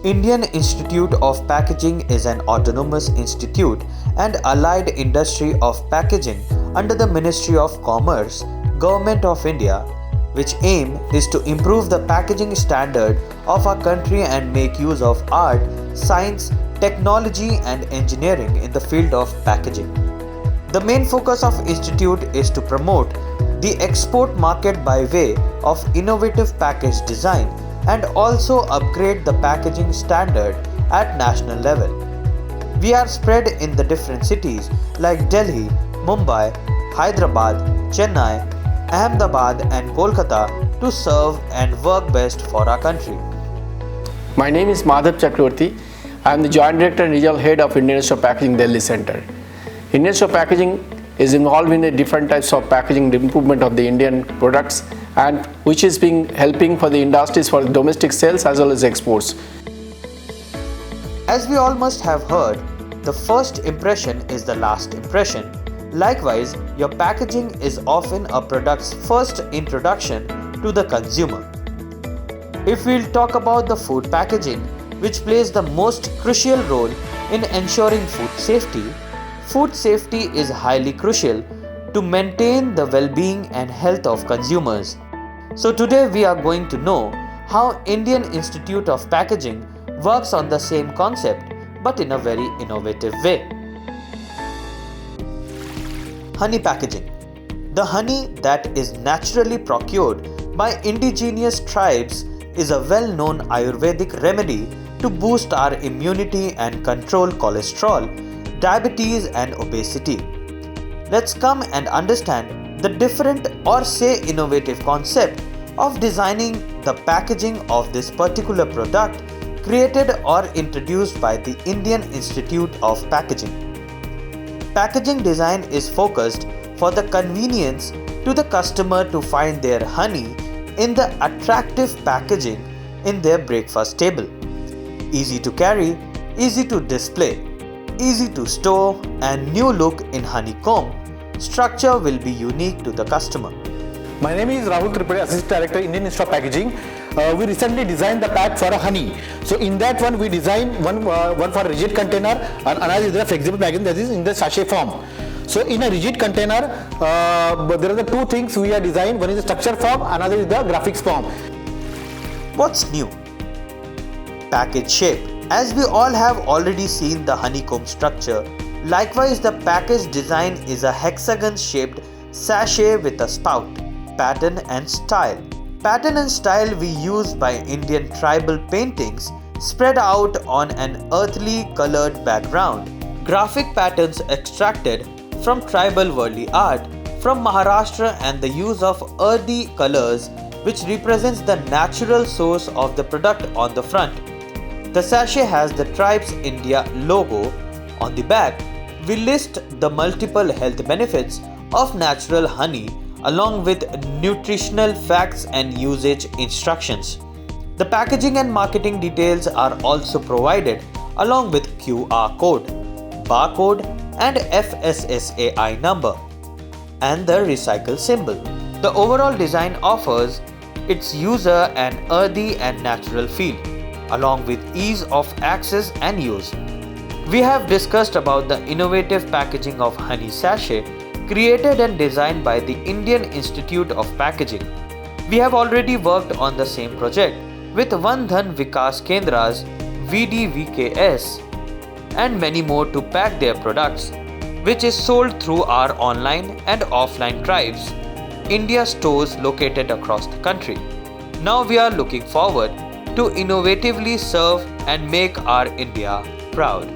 Indian Institute of Packaging is an autonomous institute and allied industry of packaging under the Ministry of Commerce, Government of India, which aim is to improve the packaging standard of our country and make use of art, science, technology and engineering in the field of packaging. The main focus of institute is to promote the export market by way of innovative package design and also upgrade the packaging standard at national level. We are spread in the different cities like Delhi, Mumbai, Hyderabad, Chennai, Ahmedabad and Kolkata to serve and work best for our country. My name is Madhav Chakravarti. I am the Joint Director and Regional Head of Indian Institute of Packaging Delhi Center. Indian Institute of Packaging is involved in the different types of packaging improvement of the Indian products and which is being helping for the industries for domestic sales as well as exports. As we all must have heard, the first impression is the last impression. Likewise, your packaging is often a product's first introduction to the consumer. If we'll talk about the food packaging, which plays the most crucial role in ensuring food safety is highly crucial to maintain the well-being and health of consumers. So today we are going to know how Indian Institute of Packaging works on the same concept but in a very innovative way. Honey packaging. The honey that is naturally procured by indigenous tribes is a well-known Ayurvedic remedy to boost our immunity and control cholesterol, diabetes and obesity. Let's come and understand the different or say innovative concept of designing the packaging of this particular product created or introduced by the Indian Institute of Packaging. Packaging design is focused for the convenience to the customer to find their honey in the attractive packaging in their breakfast table. Easy to carry, easy to display, easy to store and new look in honeycomb structure will be unique to the customer. My name is Rahul Tripade, Assistant Director, Indian Institute of Packaging. We recently designed the pack for a honey. So in that one, we designed one for a rigid container and another is a flexible packaging that is in the sachet form. So in a rigid container, there are the two things we have designed. One is the structure form, another is the graphics form. What's new? Package shape. As we all have already seen the honeycomb structure, likewise the package design is a hexagon shaped sachet with a spout. Pattern and style. Pattern and style we use by Indian tribal paintings spread out on an earthly colored background. Graphic patterns extracted from tribal worldly art from Maharashtra and the use of earthy colors which represents the natural source of the product on the front. The sachet has the tribe's India logo. On the back, we list the multiple health benefits of natural honey along with nutritional facts and usage instructions. The packaging and marketing details are also provided along with QR code, barcode and FSSAI number and the recycle symbol. The overall design offers its user an earthy and natural feel along with ease of access and use. We have discussed about the innovative packaging of honey sachet created and designed by the Indian Institute of Packaging. We have already worked on the same project with Vandhan Vikas Kendra's VDVKS and many more to pack their products, which is sold through our online and offline drives, India stores located across the country. Now we are looking forward to innovatively serve and make our India proud.